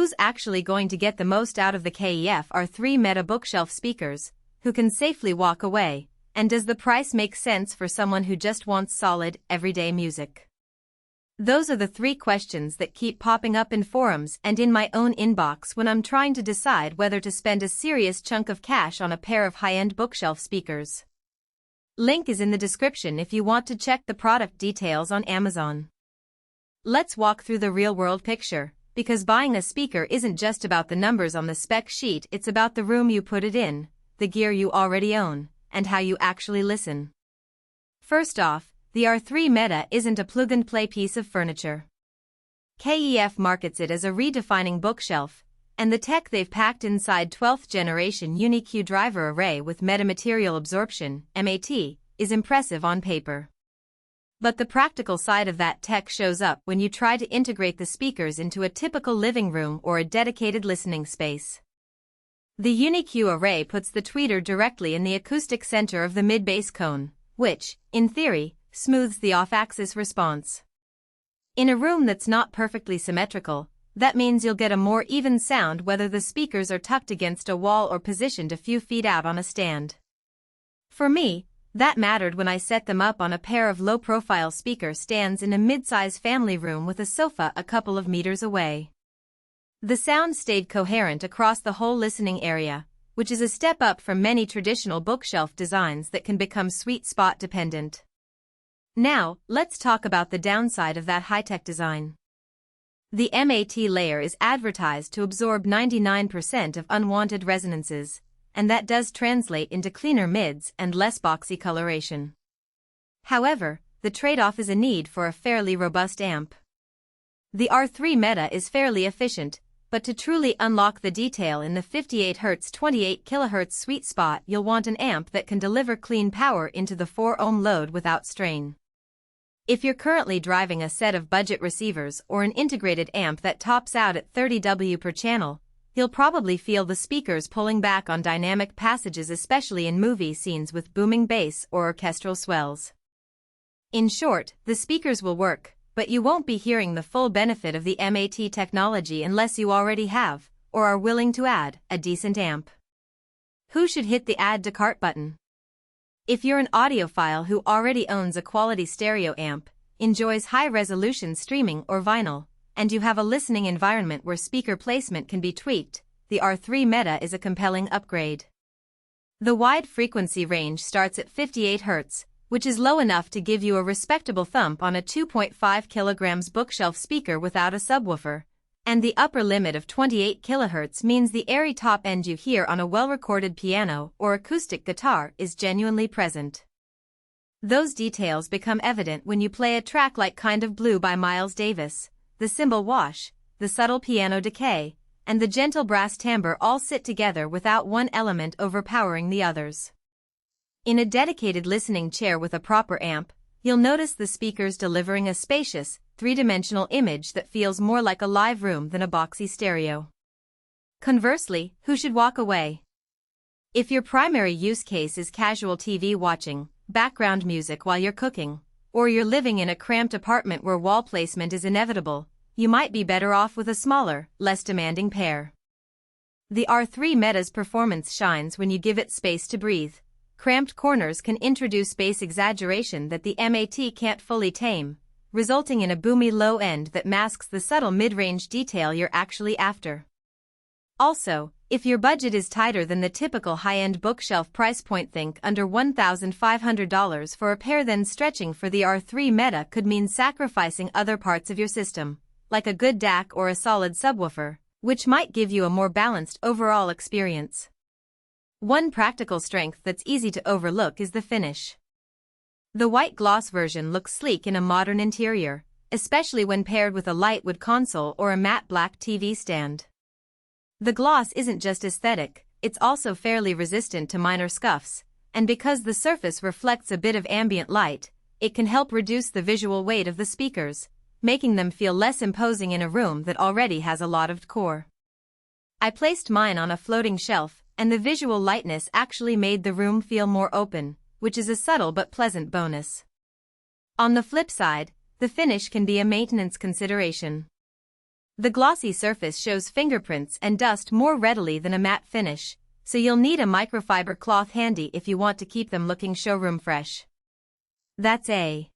who's actually going to get the most out of the KEF R3 Meta bookshelf speakers, who can safely walk away, and does the price make sense for someone who just wants solid, everyday music? Those are the three questions that keep popping up in forums and in my own inbox when I'm trying to decide whether to spend a serious chunk of cash on a pair of high-end bookshelf speakers. Link is in the description if you want to check the product details on Amazon. Let's walk through the real-world picture, because buying a speaker isn't just about the numbers on the spec sheet, it's about the room you put it in, the gear you already own, and how you actually listen. First off, the R3 Meta isn't a plug-and-play piece of furniture. KEF markets it as a redefining bookshelf, and the tech they've packed inside 12th generation Uni-Q driver array with Material Absorption (MAT) is impressive on paper. But the practical side of that tech shows up when you try to integrate the speakers into a typical living room or a dedicated listening space. The Uni-Q array puts the tweeter directly in the acoustic center of the mid-bass cone, which, in theory, smooths the off-axis response. In a room that's not perfectly symmetrical, that means you'll get a more even sound whether the speakers are tucked against a wall or positioned a few feet out on a stand. For me, that mattered when I set them up on a pair of low-profile speaker stands in a mid-size family room with a sofa a couple of meters away. The sound stayed coherent across the whole listening area, which is a step up from many traditional bookshelf designs that can become sweet spot dependent. Now, let's talk about the downside of that high-tech design. The MAT layer is advertised to absorb 99% of unwanted resonances, and that does translate into cleaner mids and less boxy coloration. However, the trade-off is a need for a fairly robust amp. The R3 Meta is fairly efficient, but to truly unlock the detail in the 58 Hz 28 kHz sweet spot, you'll want an amp that can deliver clean power into the 4-ohm load without strain. If you're currently driving a set of budget receivers or an integrated amp that tops out at 30 W per channel, you'll probably feel the speakers pulling back on dynamic passages, especially in movie scenes with booming bass or orchestral swells. In short, the speakers will work, but you won't be hearing the full benefit of the MAT technology unless you already have, or are willing to add, a decent amp. Who should hit the Add to Cart button? If you're an audiophile who already owns a quality stereo amp, enjoys high-resolution streaming or vinyl, and you have a listening environment where speaker placement can be tweaked, the R3 Meta is a compelling upgrade. The wide frequency range starts at 58 Hz, which is low enough to give you a respectable thump on a 2.5 kg bookshelf speaker without a subwoofer, and the upper limit of 28 kHz means the airy top end you hear on a well-recorded piano or acoustic guitar is genuinely present. Those details become evident when you play a track like Kind of Blue by Miles Davis. The cymbal wash, the subtle piano decay, and the gentle brass timbre all sit together without one element overpowering the others. In a dedicated listening chair with a proper amp, you'll notice the speakers delivering a spacious, three-dimensional image that feels more like a live room than a boxy stereo. Conversely, who should walk away? If your primary use case is casual TV watching, background music while you're cooking, or you're living in a cramped apartment where wall placement is inevitable, you might be better off with a smaller, less demanding pair. The R3 Meta's performance shines when you give it space to breathe. Cramped corners can introduce bass exaggeration that the MAT can't fully tame, resulting in a boomy low end that masks the subtle mid-range detail you're actually after. Also, if your budget is tighter than the typical high-end bookshelf price point, think under $1,500 for a pair, then stretching for the R3 Meta could mean sacrificing other parts of your system, like a good DAC or a solid subwoofer, which might give you a more balanced overall experience. One practical strength that's easy to overlook is the finish. The white gloss version looks sleek in a modern interior, especially when paired with a light wood console or a matte black TV stand. The gloss isn't just aesthetic, it's also fairly resistant to minor scuffs, and because the surface reflects a bit of ambient light, it can help reduce the visual weight of the speakers, making them feel less imposing in a room that already has a lot of decor. I placed mine on a floating shelf, and the visual lightness actually made the room feel more open, which is a subtle but pleasant bonus. On the flip side, the finish can be a maintenance consideration. The glossy surface shows fingerprints and dust more readily than a matte finish, so you'll need a microfiber cloth handy if you want to keep them looking showroom fresh. That's A.